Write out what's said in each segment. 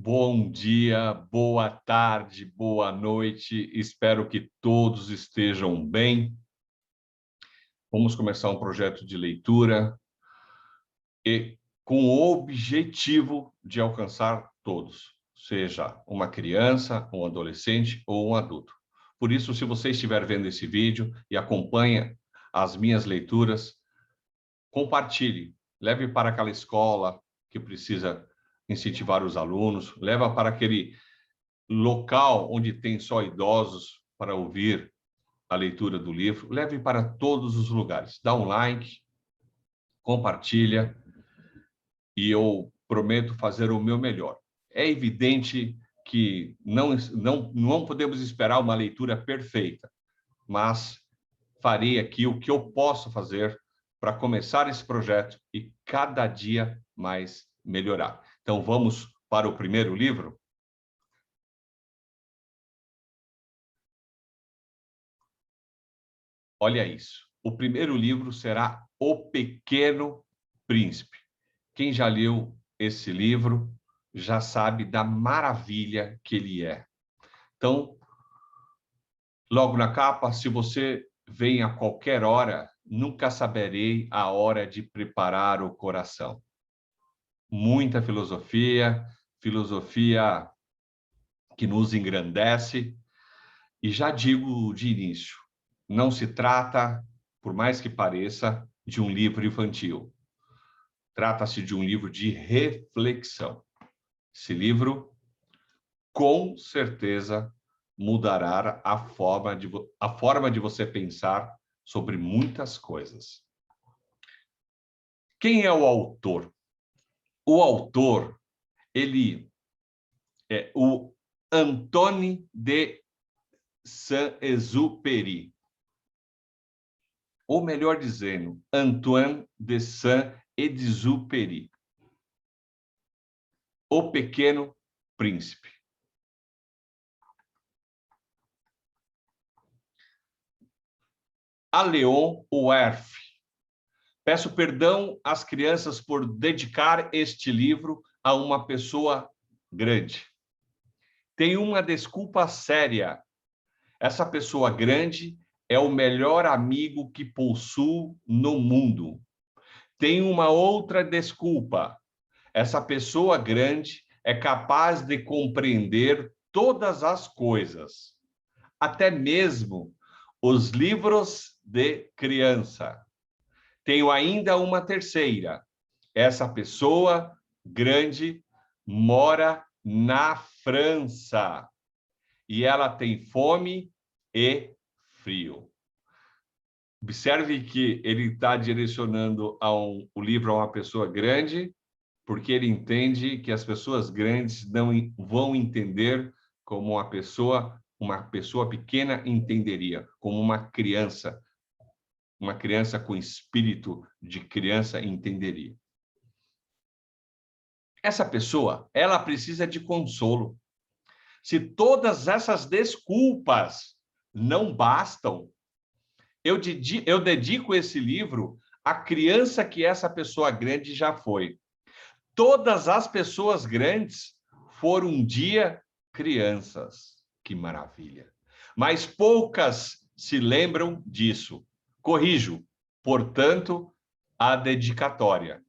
Bom dia, boa tarde, boa noite. Espero que todos estejam bem. Vamos começar um projeto de leitura e com o objetivo de alcançar todos, seja uma criança, um adolescente ou um adulto. Por isso, se você estiver vendo esse vídeo e acompanha as minhas leituras, compartilhe, leve para aquela escola que precisa incentivar os alunos, leva para aquele local onde tem só idosos para ouvir a leitura do livro, leve para todos os lugares. Dá um like, compartilha e eu prometo fazer o meu melhor. É evidente que não podemos esperar uma leitura perfeita, mas farei aqui o que eu posso fazer para começar esse projeto e cada dia mais melhorar. Então vamos para o primeiro livro? Olha isso. O primeiro livro será O Pequeno Príncipe. Quem já leu esse livro já sabe da maravilha que ele é. Então, logo na capa, se você vem a qualquer hora, nunca saberei a hora de preparar o coração. Muita filosofia, filosofia que nos engrandece. E já digo de início, não se trata, por mais que pareça, de um livro infantil. Trata-se de um livro de reflexão. Esse livro, com certeza, mudará a forma de você pensar sobre muitas coisas. Quem é o autor? O autor, ele é o Antoine de Saint-Exupéry. Ou melhor dizendo, Antoine de Saint-Exupéry. O Pequeno Príncipe. A Léon Werth. Peço perdão às crianças por dedicar este livro a uma pessoa grande. Tenho uma desculpa séria. Essa pessoa grande é o melhor amigo que possuo no mundo. Tenho uma outra desculpa. Essa pessoa grande é capaz de compreender todas as coisas, até mesmo os livros de criança. Tenho ainda uma terceira. Essa pessoa grande mora na França e ela tem fome e frio. Observe que ele está direcionando o livro a uma pessoa grande, porque ele entende que as pessoas grandes não vão entender como uma pessoa pequena entenderia, como uma criança com espírito de criança entenderia. Essa pessoa, ela precisa de consolo. Se todas essas desculpas não bastam, eu dedico esse livro à criança que essa pessoa grande já foi. Todas as pessoas grandes foram um dia crianças. Que maravilha! Mas poucas se lembram disso. Corrijo, portanto, a dedicatória.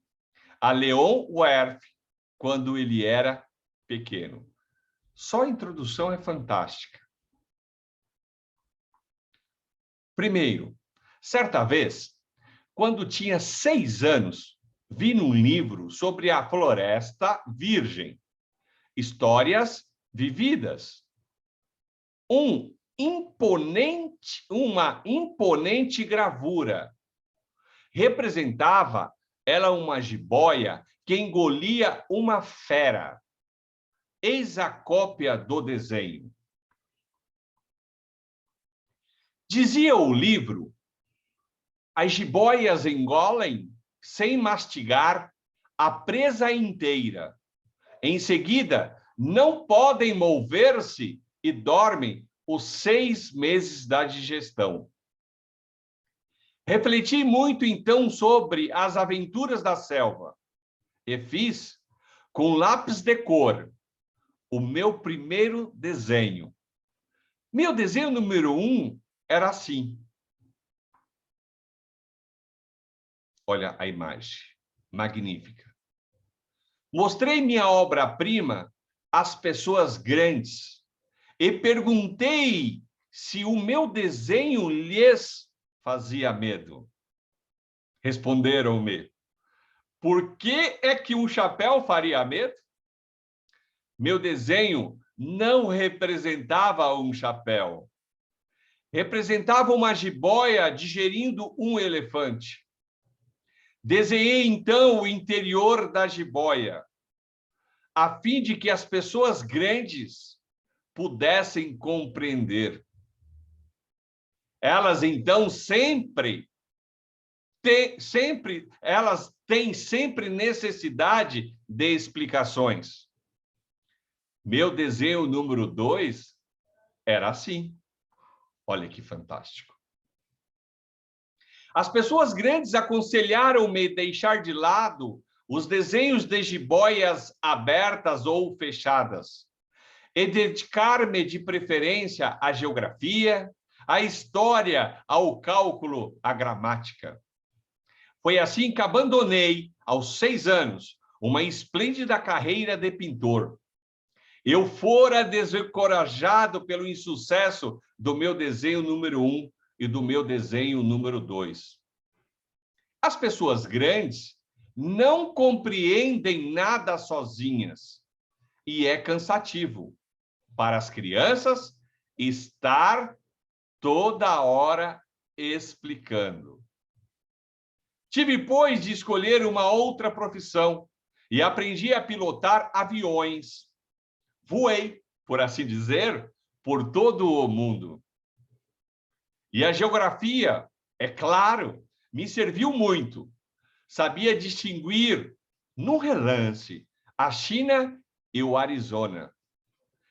A Léon Werth, quando ele era pequeno. Só a introdução é fantástica. Primeiro, certa vez, quando tinha 6 anos, vi num livro sobre a Floresta Virgem, histórias vividas. Uma imponente gravura. Representava ela uma jiboia que engolia uma fera. Eis a cópia do desenho. Dizia o livro, as jiboias engolem, sem mastigar, a presa inteira. Em seguida, não podem mover-se e dormem os 6 meses da digestão. Refleti muito, então, sobre as aventuras da selva e fiz, com lápis de cor, o meu primeiro desenho. Meu desenho número 1 era assim. Olha a imagem, magnífica. Mostrei minha obra-prima às pessoas grandes e perguntei se o meu desenho lhes fazia medo. Responderam-me: por que é que um chapéu faria medo? Meu desenho não representava um chapéu. Representava uma jiboia digerindo um elefante. Desenhei, então, o interior da jiboia, a fim de que as pessoas grandes pudessem compreender. Elas, então, elas têm sempre necessidade de explicações. Meu desenho número 2 era assim. Olha que fantástico. As pessoas grandes aconselharam-me deixar de lado os desenhos de jiboias abertas ou fechadas e dedicar-me de preferência à geografia, à história, ao cálculo, à gramática. Foi assim que abandonei, aos 6 anos, uma esplêndida carreira de pintor. Eu fora desencorajado pelo insucesso do meu desenho número 1 e do meu desenho número 2. As pessoas grandes não compreendem nada sozinhas e é cansativo para as crianças estar toda hora explicando. Tive, pois, de escolher uma outra profissão e aprendi a pilotar aviões. Voei, por assim dizer, por todo o mundo. E a geografia, é claro, me serviu muito. Sabia distinguir, num relance, a China e o Arizona.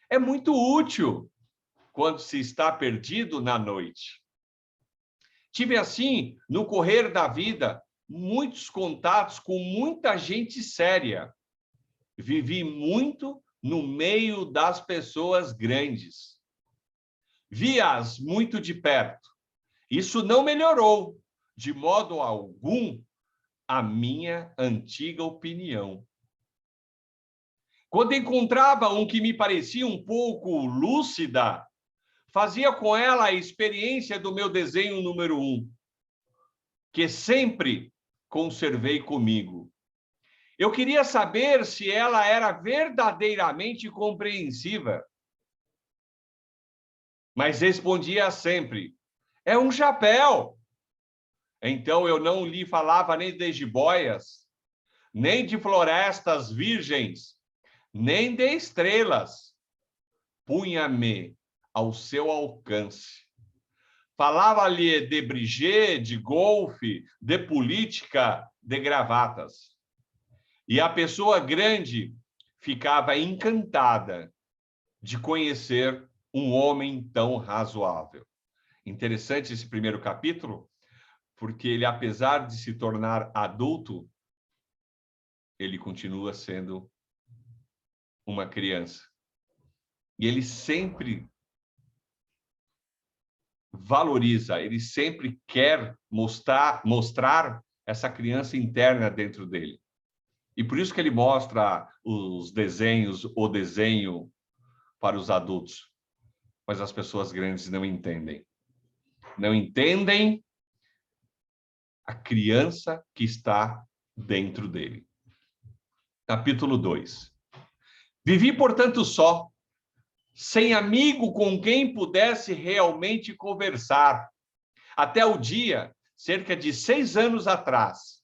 É muito útil quando se está perdido na noite. Tive, assim, no correr da vida, muitos contatos com muita gente séria. Vivi muito no meio das pessoas grandes. Vi-as muito de perto. Isso não melhorou, de modo algum, a minha antiga opinião. Quando encontrava um que me parecia um pouco lúcida, fazia com ela a experiência do meu desenho número 1, que sempre conservei comigo. Eu queria saber se ela era verdadeiramente compreensiva. Mas respondia sempre: é um chapéu. Então eu não lhe falava nem de jiboias, nem de florestas virgens, nem de estrelas. Punha-me ao seu alcance. Falava-lhe de brigê, de golfe, de política, de gravatas. E a pessoa grande ficava encantada de conhecer um homem tão razoável. Interessante esse primeiro capítulo, porque ele, apesar de se tornar adulto, ele continua sendo uma criança. E ele sempre valoriza, ele sempre quer mostrar essa criança interna dentro dele. E por isso que ele mostra os desenhos, o desenho para os adultos. Mas as pessoas grandes não entendem. Não entendem a criança que está dentro dele. Capítulo 2. Vivi, portanto, só, sem amigo com quem pudesse realmente conversar, até o dia, cerca de 6 anos atrás,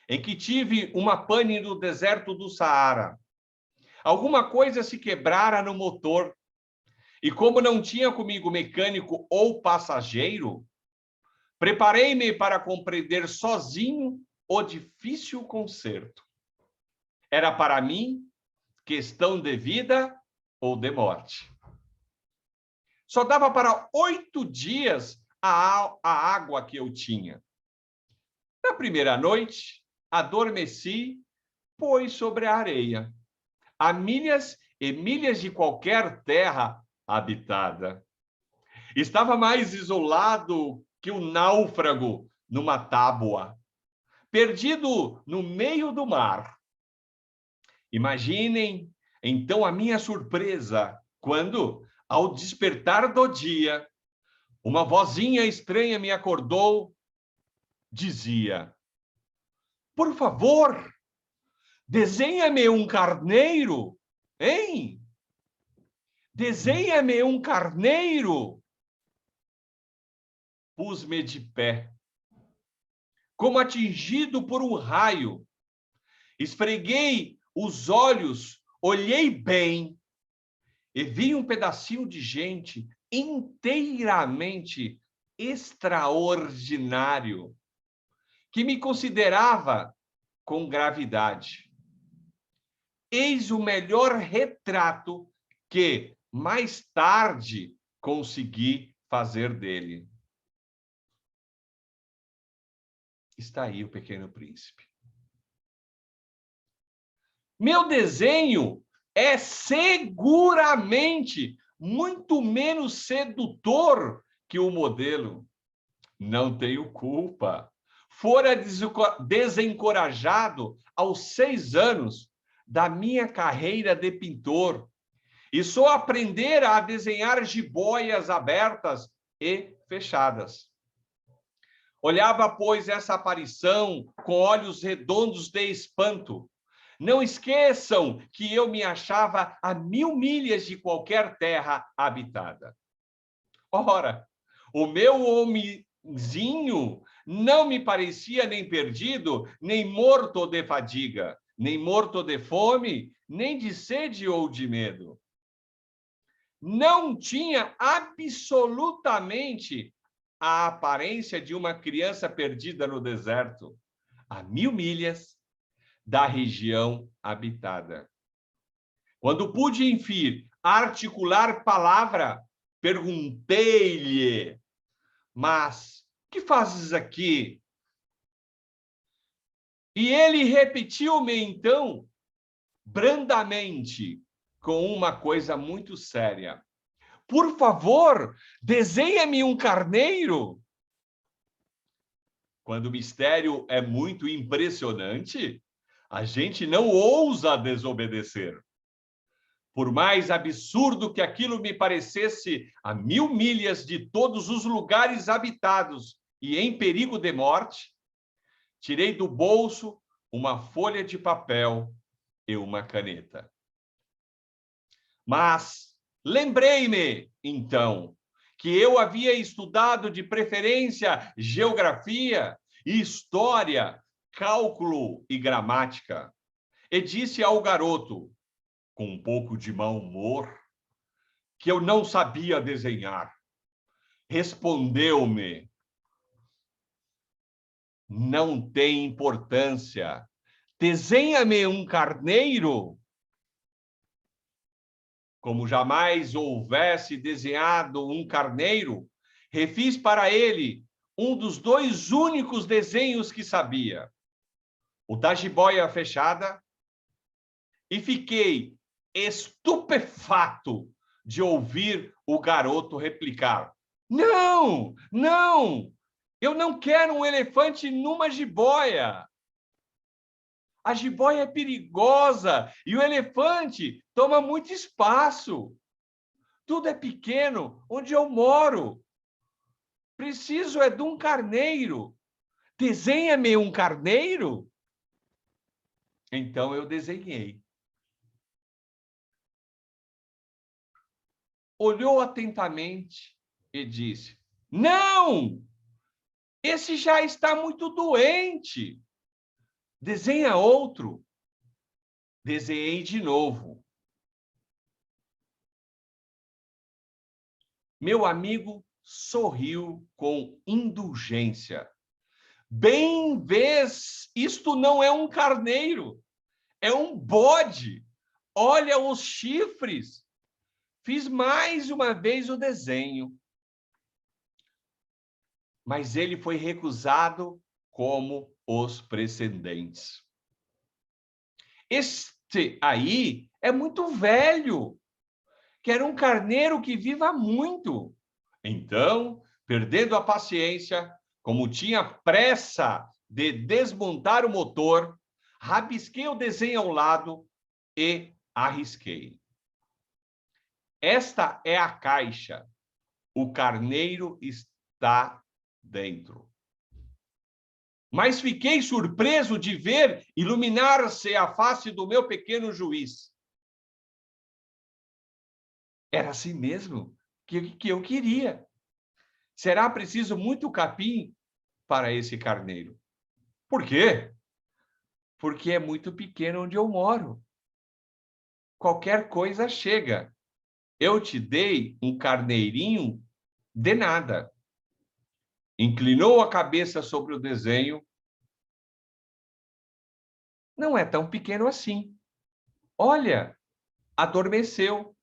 em que tive uma pane no deserto do Saara. Alguma coisa se quebrara no motor, e como não tinha comigo mecânico ou passageiro, preparei-me para compreender sozinho o difícil conserto. Era para mim questão de vida ou de morte. Só dava para 8 dias a água que eu tinha. Na primeira noite, adormeci, pois sobre a areia, a milhas e milhas de qualquer terra habitada. Estava mais isolado que um náufrago numa tábua, perdido no meio do mar. Imaginem, então, a minha surpresa quando, ao despertar do dia, uma vozinha estranha me acordou, dizia: por favor, desenha-me um carneiro, hein? Desenha-me um carneiro. Pus-me de pé, como atingido por um raio. Esfreguei os olhos, olhei bem e vi um pedacinho de gente inteiramente extraordinário, que me considerava com gravidade. Eis o melhor retrato que, mais tarde, consegui fazer dele. Está aí o Pequeno Príncipe. Meu desenho é seguramente muito menos sedutor que o modelo. Não tenho culpa. Fora desencorajado aos 6 anos da minha carreira de pintor e só aprender a desenhar jiboias abertas e fechadas. Olhava, pois, essa aparição com olhos redondos de espanto. Não esqueçam que eu me achava a 1000 milhas de qualquer terra habitada. Ora, o meu homenzinho não me parecia nem perdido, nem morto de fadiga, nem morto de fome, nem de sede ou de medo. Não tinha absolutamente a aparência de uma criança perdida no deserto, a 1000 milhas da região habitada. Quando pude, enfim, articular palavra, perguntei-lhe: mas que fazes aqui? E ele repetiu-me então, brandamente, com uma coisa muito séria: por favor, desenha-me um carneiro. Quando o mistério é muito impressionante, a gente não ousa desobedecer. Por mais absurdo que aquilo me parecesse, a 1000 milhas de todos os lugares habitados e em perigo de morte, tirei do bolso uma folha de papel e uma caneta. Mas lembrei-me, então, que eu havia estudado de preferência geografia, história, cálculo e gramática, e disse ao garoto, com um pouco de mau humor, que eu não sabia desenhar. Respondeu-me: não tem importância. Desenha-me um carneiro. Como jamais houvesse desenhado um carneiro, refiz para ele um dos 2 únicos desenhos que sabia, o da jiboia fechada, e fiquei estupefato de ouvir o garoto replicar: não, não, eu não quero um elefante numa jiboia. A jiboia é perigosa e o elefante toma muito espaço. Tudo é pequeno onde eu moro. Preciso é de um carneiro. Desenha-me um carneiro? Então eu desenhei. Olhou atentamente e disse: não! Esse já está muito doente. Desenha outro. Desenhei de novo. Meu amigo sorriu com indulgência. Bem vês, isto não é um carneiro, é um bode. Olha os chifres. Fiz mais uma vez o desenho. Mas ele foi recusado como os precedentes. Aí é muito velho. Quero um carneiro que viva muito. Então, perdendo a paciência, como tinha pressa de desmontar o motor, rabisquei o desenho ao lado e arrisquei. Esta é a caixa. O carneiro está dentro. Mas fiquei surpreso de ver iluminar-se a face do meu pequeno juiz. Era assim mesmo que eu queria. Será preciso muito capim para esse carneiro. Por quê? Porque é muito pequeno onde eu moro. Qualquer coisa chega. Eu te dei um carneirinho de nada. Inclinou a cabeça sobre o desenho. Não é tão pequeno assim. Olha, adormeceu.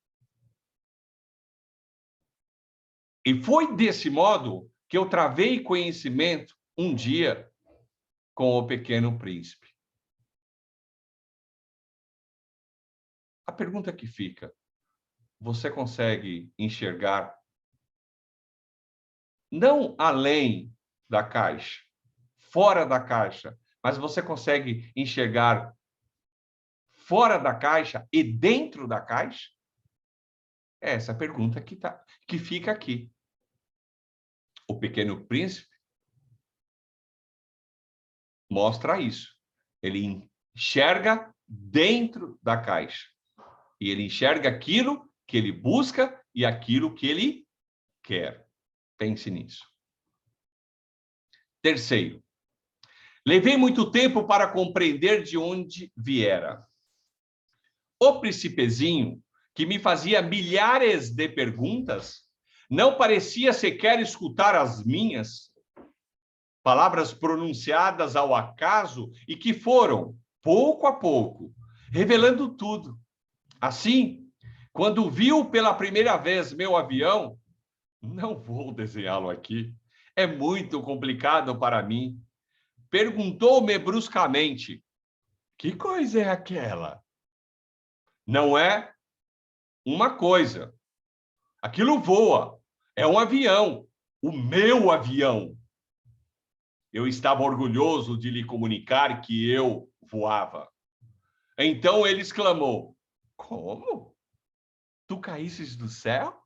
E foi desse modo que eu travei conhecimento um dia com o Pequeno Príncipe. A pergunta que fica: você consegue enxergar não além da caixa, fora da caixa, mas você consegue enxergar fora da caixa e dentro da caixa? É essa a pergunta que fica aqui. O Pequeno Príncipe mostra isso. Ele enxerga dentro da caixa. E ele enxerga aquilo que ele busca e aquilo que ele quer. Pense nisso. Terceiro, levei muito tempo para compreender de onde viera. O príncipezinho, que me fazia milhares de perguntas, não parecia sequer escutar as minhas palavras pronunciadas ao acaso e que foram, pouco a pouco, revelando tudo. Assim, quando viu pela primeira vez meu avião, não vou desenhá-lo aqui, é muito complicado para mim, perguntou-me bruscamente: que coisa é aquela? Não é uma coisa. Aquilo voa. É um avião. O meu avião. Eu estava orgulhoso de lhe comunicar que eu voava. Então ele exclamou: como? Tu caísses do céu?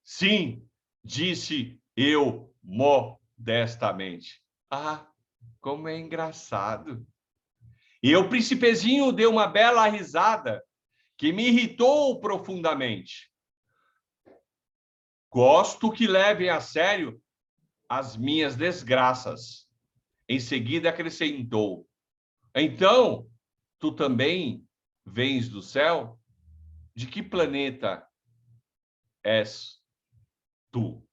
Sim, disse eu modestamente. Ah, como é engraçado. E o príncipezinho deu uma bela risada que me irritou profundamente. Gosto que levem a sério as minhas desgraças. Em seguida acrescentou: então, tu também vens do céu? De que planeta és tu?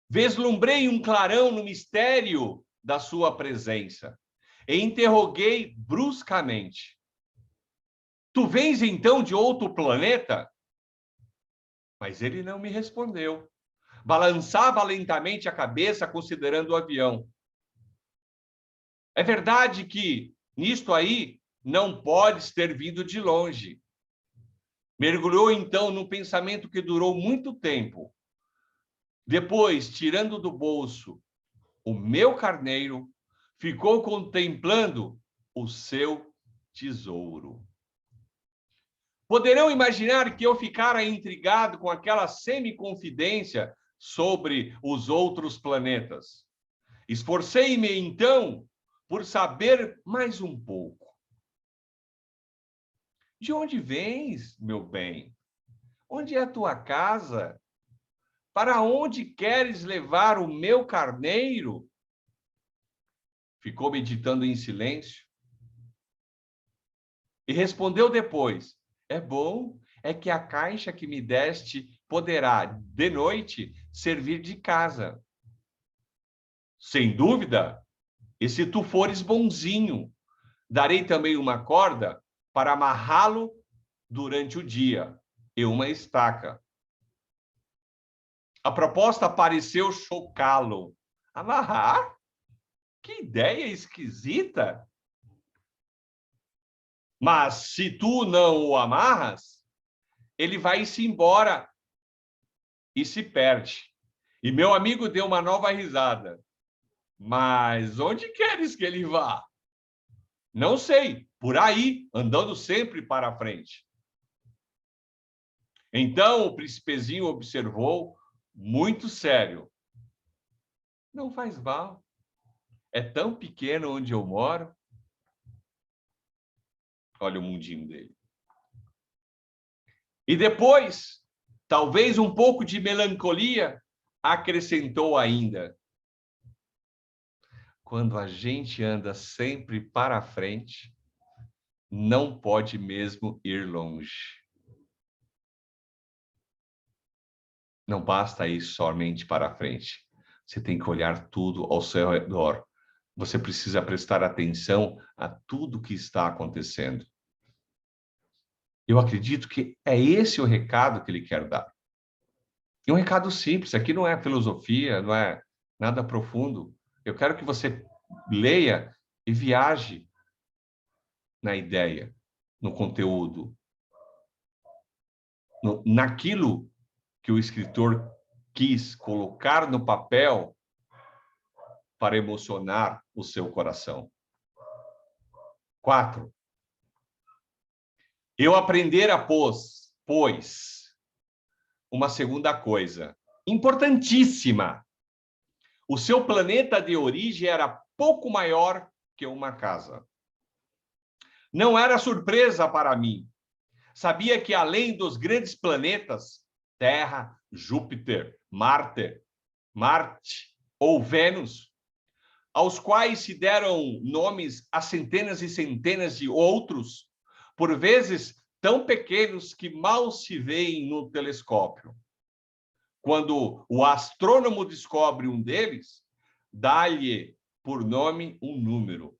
Vislumbrei um clarão no mistério da sua presença e interroguei bruscamente: tu vens então de outro planeta? Mas ele não me respondeu. Balançava lentamente a cabeça, considerando o avião. É verdade que nisto aí não podes ter vindo de longe. Mergulhou então num pensamento que durou muito tempo. Depois, tirando do bolso o meu carneiro, ficou contemplando o seu tesouro. Poderão imaginar que eu ficara intrigado com aquela semi-confidência sobre os outros planetas. Esforcei-me, então, por saber mais um pouco. De onde vens, meu bem? Onde é a tua casa? Para onde queres levar o meu carneiro? Ficou meditando em silêncio e respondeu depois: é bom, é que a caixa que me deste poderá, de noite, servir de casa. Sem dúvida, e se tu fores bonzinho, darei também uma corda para amarrá-lo durante o dia e uma estaca. A proposta pareceu chocá-lo. Amarrar? Que ideia esquisita! Mas se tu não o amarras, ele vai-se embora e se perde. E meu amigo deu uma nova risada. Mas onde queres que ele vá? Não sei, por aí, andando sempre para frente. Então o príncipezinho observou, muito sério. Não faz mal. É tão pequeno onde eu moro. Olha o mundinho dele. E depois, talvez um pouco de melancolia, acrescentou ainda. Quando a gente anda sempre para frente, não pode mesmo ir longe. Não basta ir somente para frente. Você tem que olhar tudo ao seu redor. Você precisa prestar atenção a tudo que está acontecendo. Eu acredito que é esse o recado que ele quer dar. E um recado simples, aqui não é filosofia, não é nada profundo. Eu quero que você leia e viaje na ideia, no conteúdo, naquilo que o escritor quis colocar no papel para emocionar o seu coração. 4. Eu aprendera, pois, uma segunda coisa, importantíssima. O seu planeta de origem era pouco maior que uma casa. Não era surpresa para mim. Sabia que além dos grandes planetas, Terra, Júpiter, Marte ou Vênus, aos quais se deram nomes a centenas e centenas de outros, por vezes tão pequenos que mal se veem no telescópio. Quando o astrônomo descobre um deles, dá-lhe por nome um número.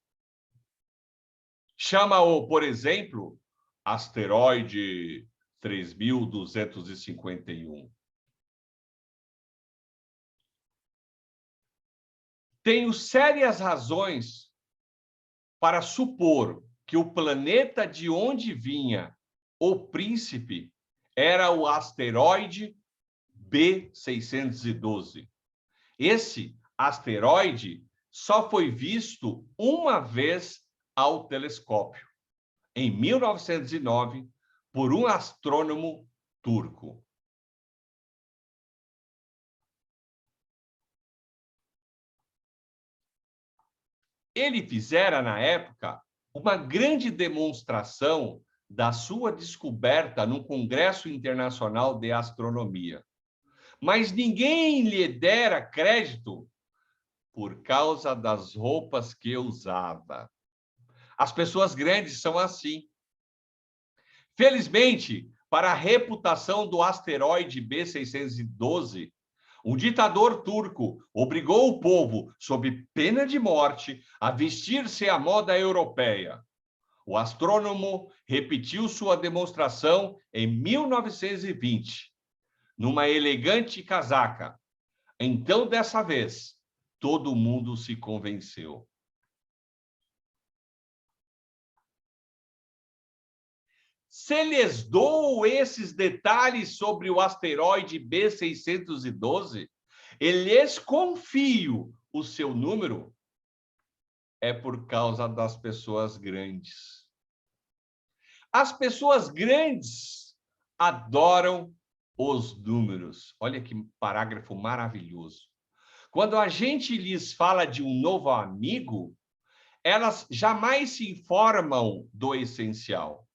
Chama-o, por exemplo, asteroide 3251. Tenho sérias razões para supor que o planeta de onde vinha o príncipe era o asteroide B612. Esse asteroide só foi visto uma vez ao telescópio, em 1909, por um astrônomo turco. Ele fizera, na época, uma grande demonstração da sua descoberta no Congresso Internacional de Astronomia. Mas ninguém lhe dera crédito por causa das roupas que usava. As pessoas grandes são assim. Felizmente, para a reputação do asteroide B612, um ditador turco obrigou o povo, sob pena de morte, a vestir-se à moda europeia. O astrônomo repetiu sua demonstração em 1920, numa elegante casaca. Então, dessa vez, todo mundo se convenceu. Se lhes dou esses detalhes sobre o asteroide B612, e lhes confio o seu número, é por causa das pessoas grandes. As pessoas grandes adoram os números. Olha que parágrafo maravilhoso. Quando a gente lhes fala de um novo amigo, elas jamais se informam do essencial.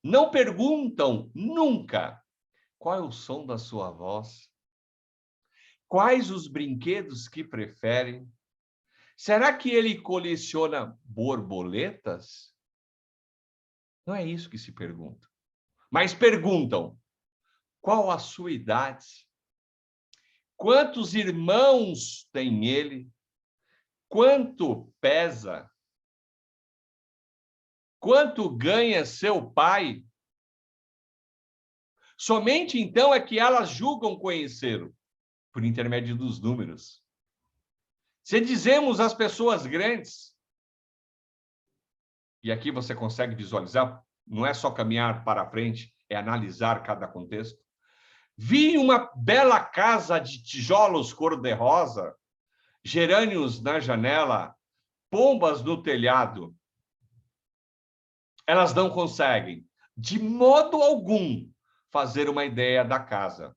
Não perguntam nunca qual é o som da sua voz, quais os brinquedos que preferem. Será que ele coleciona borboletas? Não é isso que se pergunta. Mas perguntam qual a sua idade, quantos irmãos tem ele, quanto pesa, quanto ganha seu pai. Somente então é que elas julgam conhecê-lo. por intermédio dos números. Se dizemos às pessoas grandes, e aqui você consegue visualizar, não é só caminhar para frente, é analisar cada contexto. Vi uma bela casa de tijolos cor-de-rosa, gerânios na janela, pombas no telhado. Elas não conseguem, de modo algum, fazer uma ideia da casa.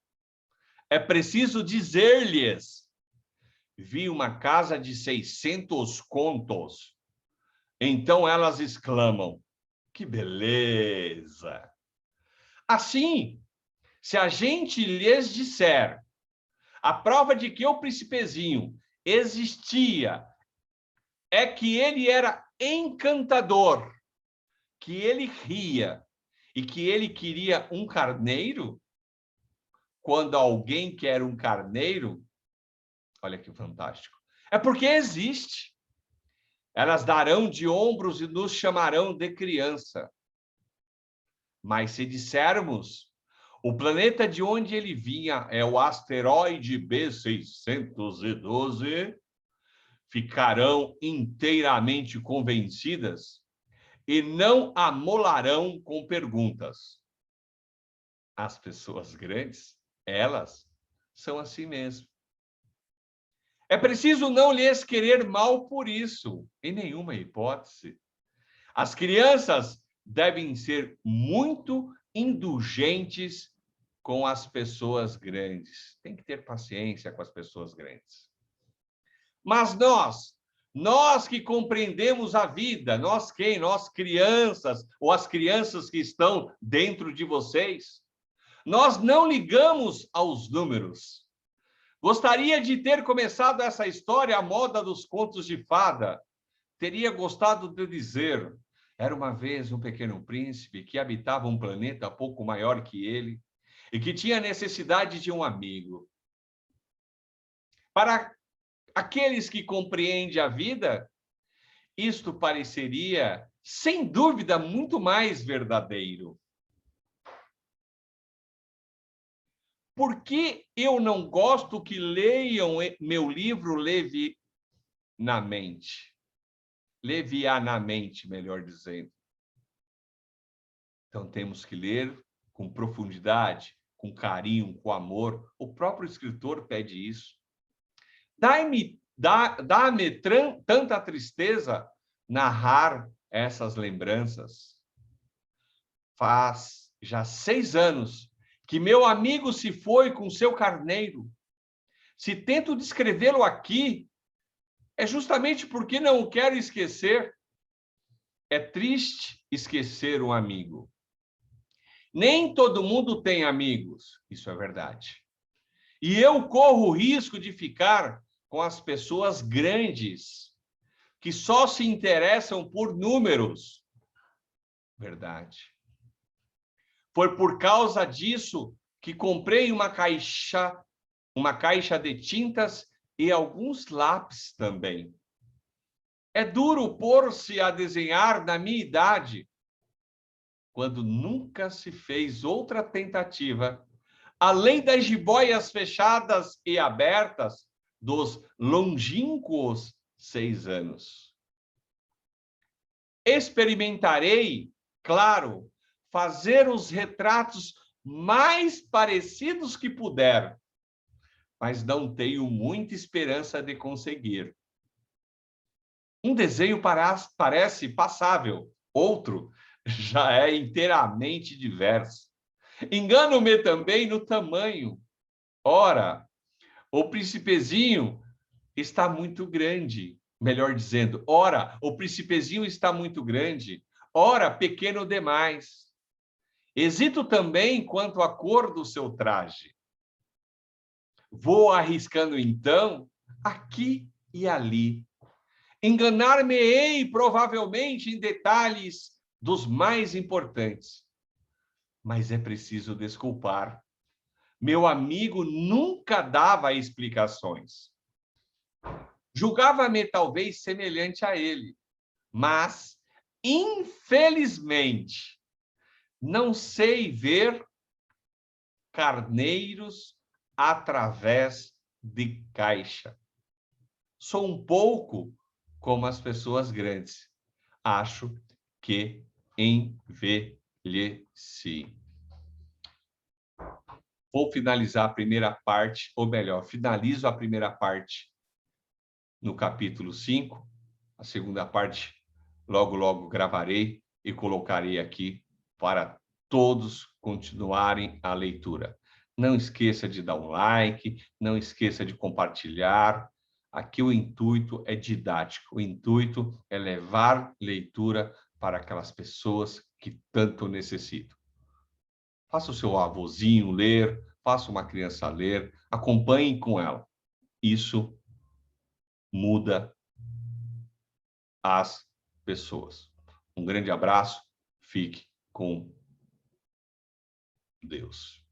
É preciso dizer-lhes: vi uma casa de 600 contos. Então elas exclamam: que beleza! Assim, se a gente lhes disser a prova de que o príncipezinho existia é que ele era encantador, que ele ria e que ele queria um carneiro, quando alguém quer um carneiro, olha que fantástico, é porque existe. Elas darão de ombros e nos chamarão de criança. Mas se dissermos, o planeta de onde ele vinha é o asteroide B612, ficarão inteiramente convencidas e não amolarão com perguntas. As pessoas grandes, elas são assim mesmo. É preciso não lhes querer mal por isso, em nenhuma hipótese. As crianças devem ser muito indulgentes com as pessoas grandes. Tem que ter paciência com as pessoas grandes. Mas nós que compreendemos a vida, nós quem? Nós crianças, ou as crianças que estão dentro de vocês, nós não ligamos aos números. Gostaria de ter começado essa história à moda dos contos de fada. Teria gostado de dizer: era uma vez um pequeno príncipe que habitava um planeta pouco maior que ele e que tinha necessidade de um amigo. Para aqueles que compreendem a vida, isto pareceria, sem dúvida, muito mais verdadeiro. Por que eu não gosto que leiam meu livro levianamente, melhor dizendo? Então, temos que ler com profundidade, com carinho, com amor. O próprio escritor pede isso. Dá-me tanta tristeza narrar essas lembranças. Faz já 6 anos que meu amigo se foi com seu carneiro. Se tento descrevê-lo aqui, é justamente porque não o quero esquecer. É triste esquecer um amigo. Nem todo mundo tem amigos, isso é verdade. E eu corro o risco de ficar com as pessoas grandes, que só se interessam por números. Verdade. Foi por causa disso que comprei uma caixa de tintas e alguns lápis também. É duro pôr-se a desenhar na minha idade, quando nunca se fez outra tentativa, além das jiboias fechadas e abertas dos longínquos 6 anos. Experimentarei, claro, fazer os retratos mais parecidos que puder, mas não tenho muita esperança de conseguir. Um desenho parece passável, outro já é inteiramente diverso. Engano-me também no tamanho. Ora, o príncipezinho está muito grande, melhor dizendo, ora, o príncipezinho está muito grande, ora, pequeno demais. Hesito também quanto à cor do seu traje. Vou arriscando, então, aqui e ali. Enganar-me-ei, provavelmente, em detalhes dos mais importantes. Mas é preciso desculpar. Meu amigo nunca dava explicações. Julgava-me talvez semelhante a ele, mas, infelizmente, não sei ver carneiros através de caixa. Sou um pouco como as pessoas grandes. Acho que envelheci. Vou finalizar a primeira parte, ou melhor, finalizo a primeira parte no capítulo 5. A segunda parte, logo gravarei e colocarei aqui para todos continuarem a leitura. Não esqueça de dar um like, não esqueça de compartilhar. Aqui o intuito é didático, o intuito é levar leitura para aquelas pessoas que tanto necessitam. Faça o seu avôzinho ler, faça uma criança ler, acompanhe com ela. Isso muda as pessoas. Um grande abraço, fique com Deus.